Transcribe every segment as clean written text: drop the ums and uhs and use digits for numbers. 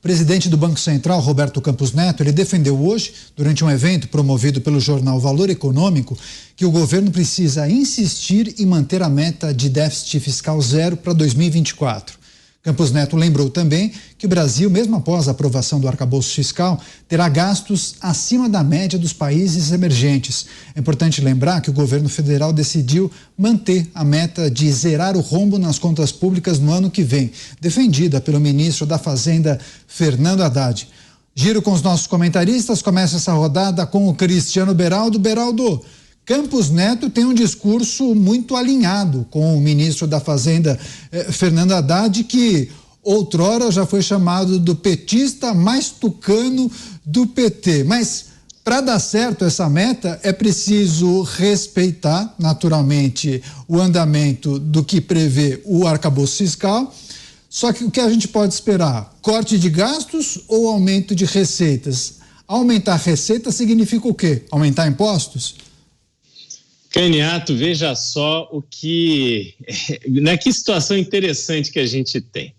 presidente do Banco Central, Roberto Campos Neto, ele defendeu hoje, durante um evento promovido pelo jornal Valor Econômico, que o governo precisa insistir em manter a meta de déficit fiscal zero para 2024. Campos Neto lembrou também que o Brasil, mesmo após a aprovação do arcabouço fiscal, terá gastos acima da média dos países emergentes. É importante lembrar que o governo federal decidiu manter a meta de zerar o rombo nas contas públicas no ano que vem, defendida pelo ministro da Fazenda, Fernando Haddad. Giro com os nossos comentaristas, começa essa rodada com o Cristiano Beraldo. Beraldo, Campos Neto tem um discurso muito alinhado com o ministro da Fazenda, Fernando Haddad, que outrora já foi chamado do petista mais tucano do PT. Mas para dar certo essa meta é preciso respeitar, naturalmente, o andamento do que prevê o arcabouço fiscal. Só que o que a gente pode esperar? Corte de gastos ou aumento de receitas? Aumentar receita significa o quê? Aumentar impostos? Caniato, veja só que situação interessante que a gente tem.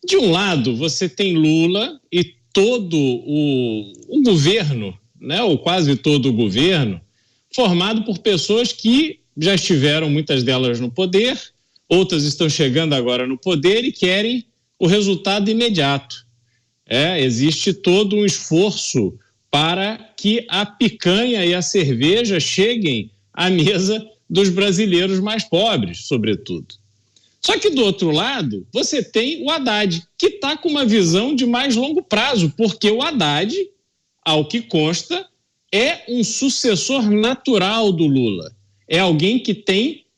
De um lado, você tem Lula e todo o governo, ou quase todo o governo, formado por pessoas que já estiveram, muitas delas, no poder, outras estão chegando agora no poder e querem o resultado imediato. Existe todo um esforço para que a picanha e a cerveja cheguem à mesa dos brasileiros mais pobres, sobretudo. Só que, do outro lado, você tem o Haddad, que está com uma visão de mais longo prazo, porque o Haddad, ao que consta, é um sucessor natural do Lula. É alguém que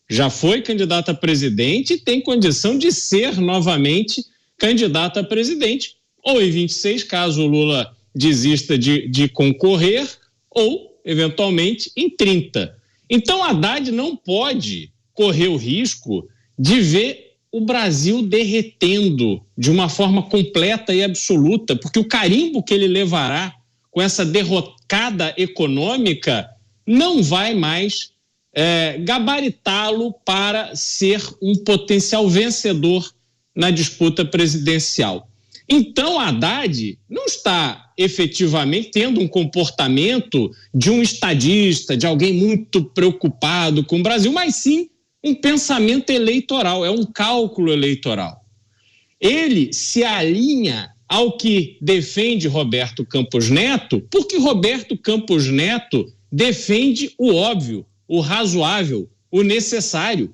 já foi candidato a presidente e tem condição de ser novamente candidato a presidente, ou em 26, caso o Lula desista de concorrer, ou, eventualmente, em 30. Então, Haddad não pode correr o risco de ver o Brasil derretendo de uma forma completa e absoluta, porque o carimbo que ele levará com essa derrocada econômica não vai mais gabaritá-lo para ser um potencial vencedor na disputa presidencial. Então, Haddad não está efetivamente tendo um comportamento de um estadista, de alguém muito preocupado com o Brasil, mas sim um pensamento eleitoral, é um cálculo eleitoral. Ele se alinha ao que defende Roberto Campos Neto, porque Roberto Campos Neto defende o óbvio, o razoável, o necessário.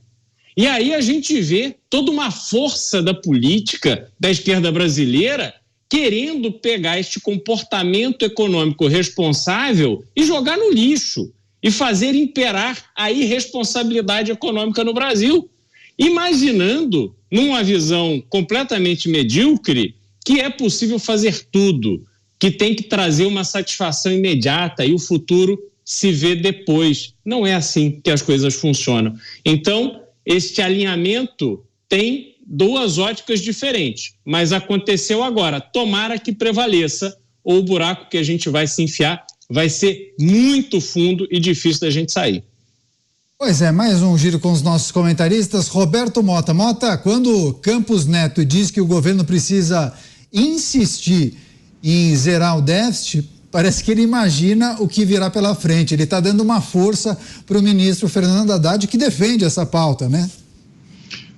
E aí a gente vê toda uma força da política da esquerda brasileira querendo pegar este comportamento econômico responsável e jogar no lixo e fazer imperar a irresponsabilidade econômica no Brasil, imaginando, numa visão completamente medíocre, que é possível fazer tudo, que tem que trazer uma satisfação imediata e o futuro se vê depois. Não é assim que as coisas funcionam. Então, este alinhamento tem duas óticas diferentes, mas aconteceu agora. Tomara que prevaleça, ou o buraco que a gente vai se enfiar vai ser muito fundo e difícil da gente sair. Pois é, mais um giro com os nossos comentaristas. Roberto Mota. Mota, quando Campos Neto diz que o governo precisa insistir em zerar o déficit, parece que ele imagina o que virá pela frente. Ele está dando uma força para o ministro Fernando Haddad, que defende essa pauta, né?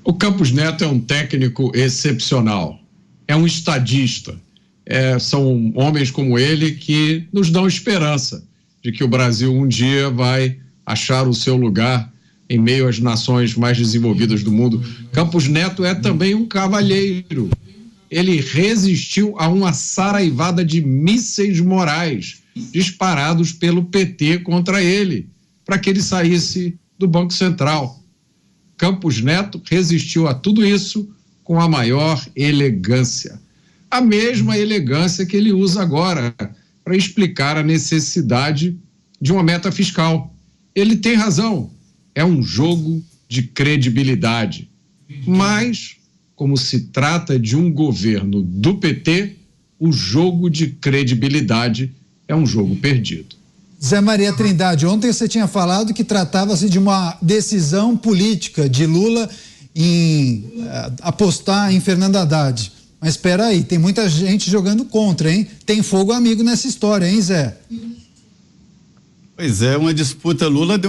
O Campos Neto é um técnico excepcional, é um estadista. São homens como ele que nos dão esperança de que o Brasil um dia vai achar o seu lugar em meio às nações mais desenvolvidas do mundo. Campos Neto é também um cavalheiro. Ele resistiu a uma saraivada de mísseis morais disparados pelo PT contra ele, para que ele saísse do Banco Central. Campos Neto resistiu a tudo isso com a maior elegância. A mesma elegância que ele usa agora para explicar a necessidade de uma meta fiscal. Ele tem razão, é um jogo de credibilidade. Mas, como se trata de um governo do PT, o jogo de credibilidade é um jogo perdido. Zé Maria Trindade, ontem você tinha falado que tratava-se de uma decisão política de Lula em apostar em Fernando Haddad. Mas espera aí, tem muita gente jogando contra, hein? Tem fogo amigo nessa história, hein, Zé? Pois é, uma disputa, Lula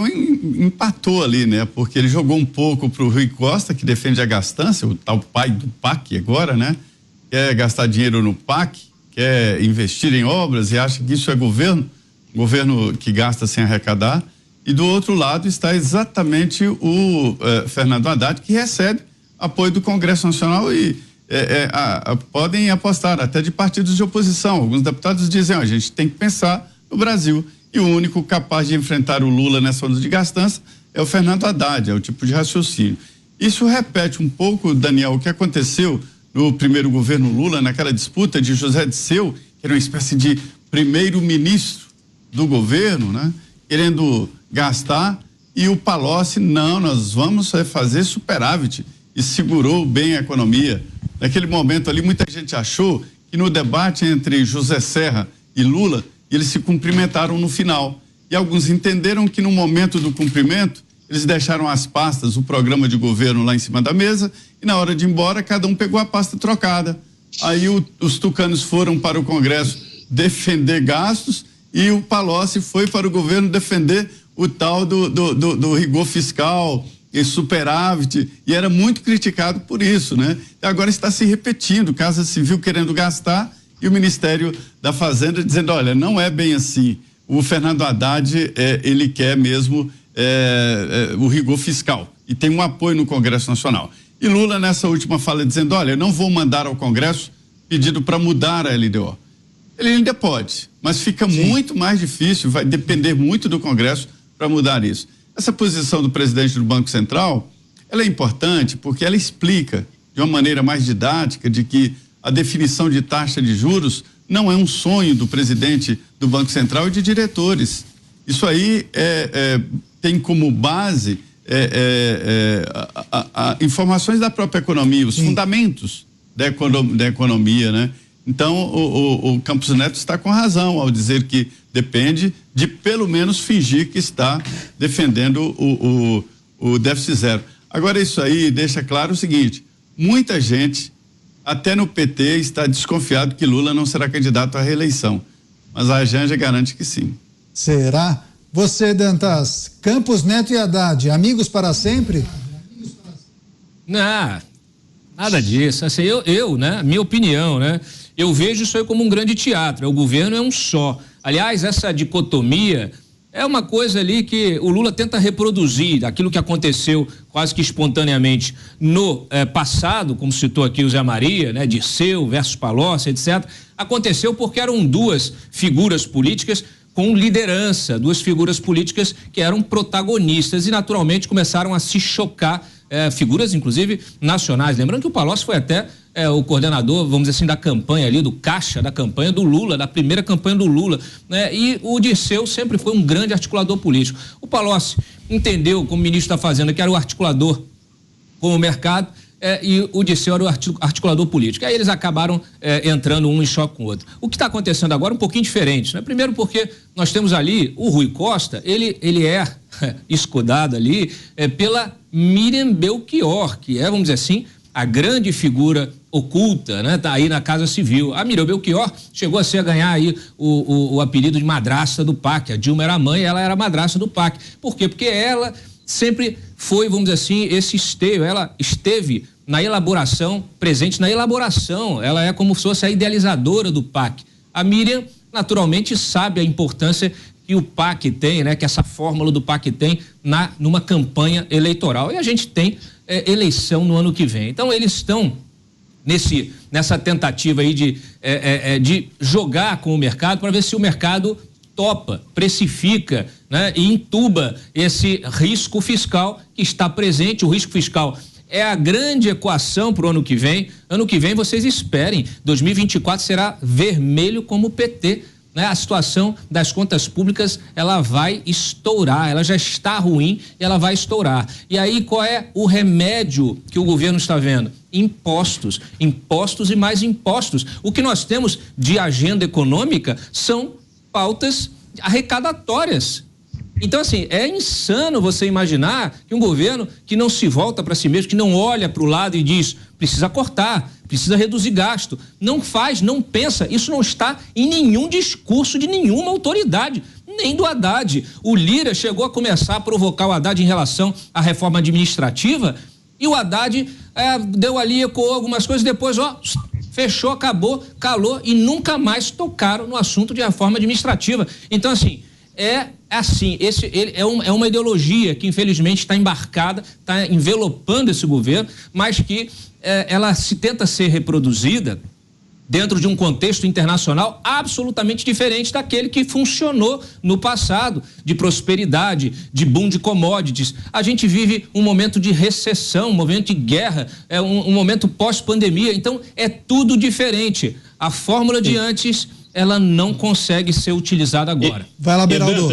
empatou ali, né? Porque ele jogou um pouco pro Rui Costa, que defende a gastança, o tal pai do PAC agora, né? Quer gastar dinheiro no PAC, quer investir em obras e acha que isso é governo que gasta sem arrecadar. E do outro lado está exatamente o Fernando Haddad, que recebe apoio do Congresso Nacional e podem apostar até de partidos de oposição. Alguns deputados dizem, a gente tem que pensar no Brasil. E o único capaz de enfrentar o Lula nessa onda de gastança é o Fernando Haddad, é o tipo de raciocínio. Isso repete um pouco, Daniel, o que aconteceu no primeiro governo Lula, naquela disputa de José Disseu, que era uma espécie de primeiro-ministro do governo, né? Querendo gastar, e o Palocci, não, nós vamos fazer superávit, e segurou bem a economia. Naquele momento ali, muita gente achou que no debate entre José Serra e Lula, eles se cumprimentaram no final. E alguns entenderam que no momento do cumprimento, eles deixaram as pastas, o programa de governo lá em cima da mesa, e na hora de ir embora, cada um pegou a pasta trocada. Aí os tucanos foram para o Congresso defender gastos, e o Palocci foi para o governo defender o tal do rigor fiscal, e superávit, e era muito criticado por isso, né? Agora está se repetindo, Casa Civil querendo gastar, e o Ministério da Fazenda dizendo, olha, não é bem assim. O Fernando Haddad, ele quer mesmo o rigor fiscal e tem um apoio no Congresso Nacional. E Lula, nessa última fala, dizendo, olha, não vou mandar ao Congresso pedido para mudar a LDO. Ele ainda pode, mas fica muito mais difícil, vai depender muito do Congresso para mudar isso. Essa posição do presidente do Banco Central, ela é importante porque ela explica de uma maneira mais didática de que a definição de taxa de juros não é um sonho do presidente do Banco Central e de diretores. Isso aí tem como base informações da própria economia, os fundamentos da economia, né? Então, o Campos Neto está com razão ao dizer que depende de pelo menos fingir que está defendendo o déficit zero. Agora, isso aí deixa claro o seguinte, muita gente até no PT está desconfiado que Lula não será candidato à reeleição. Mas a Janja garante que sim. Será? Você, Dantas, Campos Neto e Haddad, amigos para sempre? Não, nada disso. Assim, né? Minha opinião, né? Eu vejo isso aí como um grande teatro. O governo é um só. Aliás, essa dicotomia é uma coisa ali que o Lula tenta reproduzir, aquilo que aconteceu quase que espontaneamente no passado, como citou aqui o Zé Maria, né? Dirceu versus Palocci, etc. Aconteceu porque eram duas figuras políticas com liderança, duas figuras políticas que eram protagonistas e naturalmente começaram a se chocar, figuras inclusive nacionais. Lembrando que o Palocci foi até o coordenador, vamos dizer assim, da campanha ali, do caixa da campanha do Lula, da primeira campanha do Lula, né? E o Dirceu sempre foi um grande articulador político. O Palocci entendeu, como ministro da Fazenda, que era o articulador com o mercado, e o Dirceu era o articulador político. Aí eles acabaram entrando um em choque com o outro. O que está acontecendo agora é um pouquinho diferente, né? Primeiro porque nós temos ali o Rui Costa, ele é escudado ali pela Miriam Belchior, que é, vamos dizer assim, a grande figura oculta, né? Tá aí na Casa Civil. A Miriam Belchior chegou a ganhar aí o apelido de madrasta do PAC. A Dilma era a mãe, ela era a madrasta do PAC. Por quê? Porque ela sempre foi, vamos dizer assim, esse esteio. Ela esteve na elaboração, presente na elaboração. Ela é como se fosse a idealizadora do PAC. A Miriam, naturalmente, sabe a importância que o PAC tem, né? Que essa fórmula do PAC tem numa campanha eleitoral. E a gente tem eleição no ano que vem. Então, eles estão nessa tentativa aí de jogar com o mercado para ver se o mercado topa, precifica, né? E entuba esse risco fiscal que está presente. O risco fiscal é a grande equação para o ano que vem. Ano que vem vocês esperem, 2024 será vermelho como o PT, né? A situação das contas públicas, ela vai estourar, ela já está ruim e ela vai estourar. E aí qual é o remédio que o governo está vendo? Impostos, impostos e mais impostos. O que nós temos de agenda econômica são pautas arrecadatórias. Então, assim, é insano você imaginar que um governo que não se volta para si mesmo, que não olha para o lado e diz, precisa cortar, precisa reduzir gasto, não faz, não pensa, isso não está em nenhum discurso de nenhuma autoridade, nem do Haddad. O Lira chegou a começar a provocar o Haddad em relação à reforma administrativa e o Haddad deu ali, ecoou algumas coisas, depois, fechou, acabou, calou e nunca mais tocaram no assunto de reforma administrativa. Então, assim, é uma ideologia que infelizmente está embarcada, está envelopando esse governo, mas que ela se tenta ser reproduzida dentro de um contexto internacional absolutamente diferente daquele que funcionou no passado, de prosperidade, de boom de commodities. A gente vive um momento de recessão, um momento de guerra, um momento pós-pandemia, então é tudo diferente. A fórmula de antes, ela não consegue ser utilizada agora. Vai lá, Beraldo.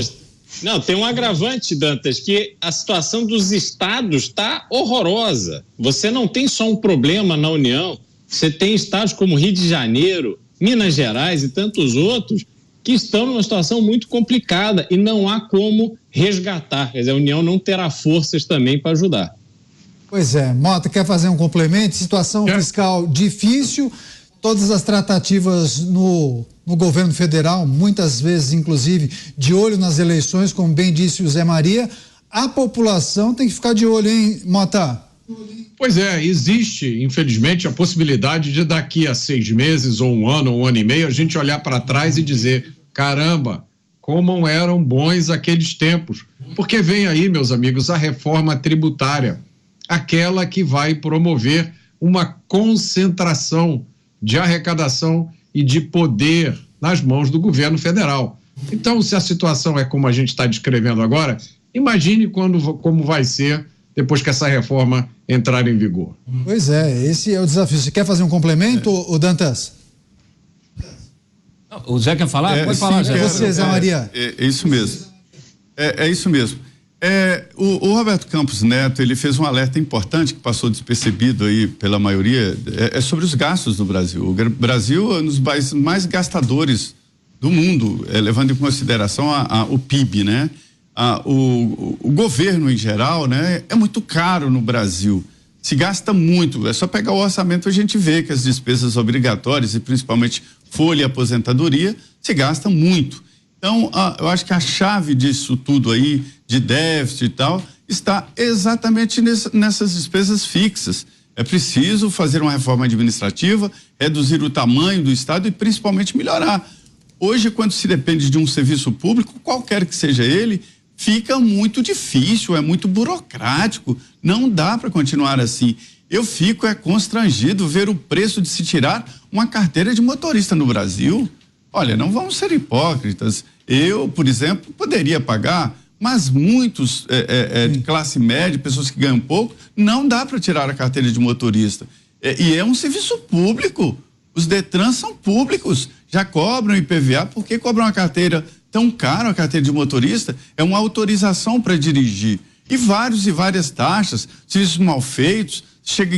Não, tem um agravante, Dantas, que a situação dos estados está horrorosa. Você não tem só um problema na União, você tem estados como Rio de Janeiro, Minas Gerais e tantos outros que estão numa situação muito complicada e não há como resgatar. Quer dizer, a União não terá forças também para ajudar. Pois é. Mota, quer fazer um complemento? Situação fiscal difícil, todas as tratativas no governo federal, muitas vezes, inclusive, de olho nas eleições, como bem disse o Zé Maria. A população tem que ficar de olho, hein, Mota? Pois é, existe, infelizmente, a possibilidade de daqui a 6 meses, ou um ano e meio, a gente olhar para trás e dizer, caramba, como eram bons aqueles tempos. Porque vem aí, meus amigos, a reforma tributária, aquela que vai promover uma concentração de arrecadação e de poder nas mãos do governo federal. Então, se a situação é como a gente está descrevendo agora, imagine como vai ser depois que essa reforma entrar em vigor. Pois é, esse é o desafio. Você quer fazer um complemento, Dantas? O Zé quer falar? Pode falar, Zé. Você, Zé Maria. É isso mesmo. É isso mesmo. O Roberto Campos Neto, ele fez um alerta importante que passou despercebido aí pela maioria, sobre os gastos do Brasil. O Brasil é um dos países mais gastadores do mundo, levando em consideração o PIB, né? O governo em geral, né, é muito caro no Brasil, se gasta muito, é só pegar o orçamento, a gente vê que as despesas obrigatórias e principalmente folha e aposentadoria se gasta muito. Então, eu acho que a chave disso tudo aí, de déficit e tal, está exatamente nessas despesas fixas. É preciso fazer uma reforma administrativa, reduzir o tamanho do Estado e principalmente melhorar. Hoje, quando se depende de um serviço público, qualquer que seja ele, fica muito difícil, é muito burocrático, não dá para continuar assim. Eu fico constrangido ver o preço de se tirar uma carteira de motorista no Brasil. Olha, não vamos ser hipócritas. Eu, por exemplo, poderia pagar, mas muitos de classe média, pessoas que ganham pouco, não dá para tirar a carteira de motorista. E é um serviço público. Os Detrans são públicos, já cobram IPVA, por que cobram uma carteira tão cara? A carteira de motorista é uma autorização para dirigir. E várias taxas, serviços mal feitos, chega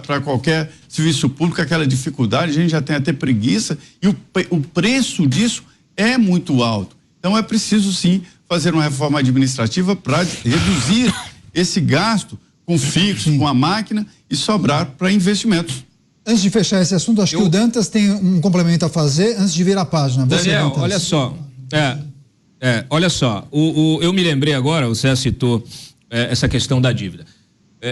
para qualquer serviço público, aquela dificuldade, a gente já tem até preguiça, e o preço disso é muito alto. Então é preciso sim fazer uma reforma administrativa para reduzir esse gasto com fixo, com a máquina e sobrar para investimentos. Antes de fechar esse assunto, acho que o Dantas tem um complemento a fazer antes de virar a página. Você, Daniel, Dantas. olha só. Olha só, eu me lembrei agora, você citou essa questão da dívida.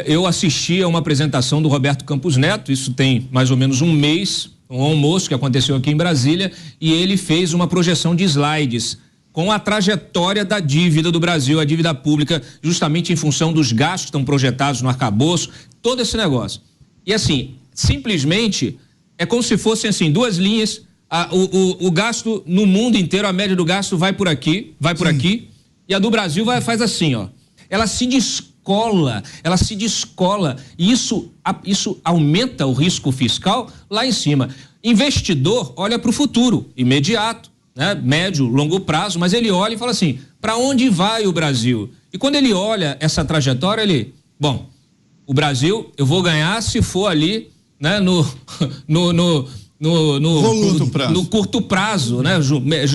Eu assisti a uma apresentação do Roberto Campos Neto, isso tem mais ou menos um mês, um almoço que aconteceu aqui em Brasília, e ele fez uma projeção de slides com a trajetória da dívida do Brasil, a dívida pública, justamente em função dos gastos que estão projetados no arcabouço, todo esse negócio. E assim, simplesmente, é como se fossem assim, duas linhas, o gasto no mundo inteiro, a média do gasto vai por aqui, e a do Brasil faz assim, ó. Ela se descola, e isso aumenta o risco fiscal lá em cima. Investidor olha para o futuro, imediato, né? Médio, longo prazo, mas ele olha e fala assim, para onde vai o Brasil? E quando ele olha essa trajetória, o Brasil, eu vou ganhar se for ali, né, no curto prazo, né?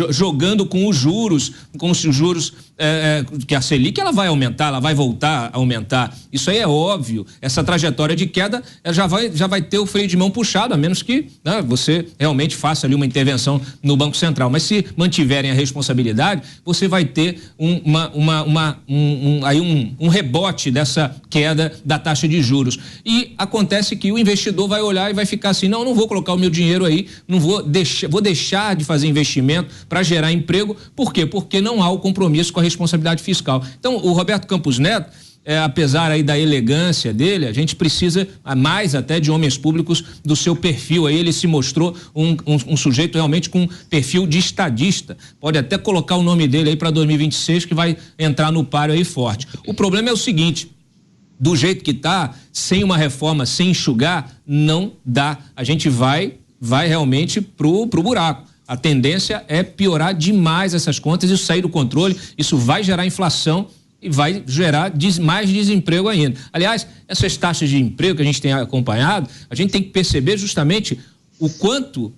Jogando com os juros, como se os juros que a Selic ela vai aumentar, ela vai voltar a aumentar. Isso aí é óbvio. Essa trajetória de queda já vai ter o freio de mão puxado, a menos que, né, você realmente faça ali uma intervenção no Banco Central. Mas se mantiverem a responsabilidade, você vai ter um rebote dessa queda da taxa de juros. E acontece que o investidor vai olhar e vai ficar assim, não vou colocar o meu dinheiro aí, vou deixar de fazer investimento para gerar emprego. Por quê? Porque não há o compromisso com a responsabilidade fiscal. Então, o Roberto Campos Neto, apesar aí da elegância dele, a gente precisa mais até de homens públicos do seu perfil aí. Ele se mostrou um sujeito realmente com perfil de estadista. Pode até colocar o nome dele aí para 2026, que vai entrar no páreo aí forte. O problema é o seguinte: do jeito que tá, sem uma reforma, sem enxugar, não dá. A gente vai realmente pro buraco. A tendência é piorar demais essas contas, isso sair do controle, isso vai gerar inflação e vai gerar mais desemprego ainda. Aliás, essas taxas de emprego que a gente tem acompanhado, a gente tem que perceber justamente o quanto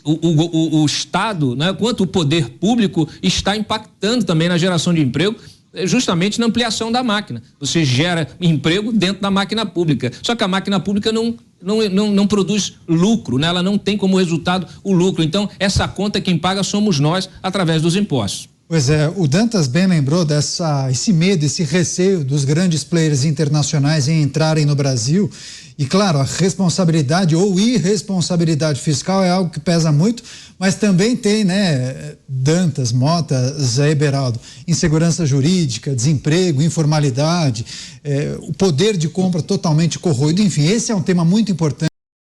o Estado, né, quanto o poder público está impactando também na geração de emprego, justamente na ampliação da máquina. Você gera emprego dentro da máquina pública. Só que a máquina pública não produz lucro, né? Ela não tem como resultado o lucro. Então, essa conta quem paga somos nós através dos impostos. Pois é, o Dantas bem lembrou esse medo, esse receio dos grandes players internacionais em entrarem no Brasil. E claro, a responsabilidade ou irresponsabilidade fiscal é algo que pesa muito, mas também tem, né, Dantas, Mota, Zé Beraldo, insegurança jurídica, desemprego, informalidade, o poder de compra totalmente corroído, enfim, esse é um tema muito importante.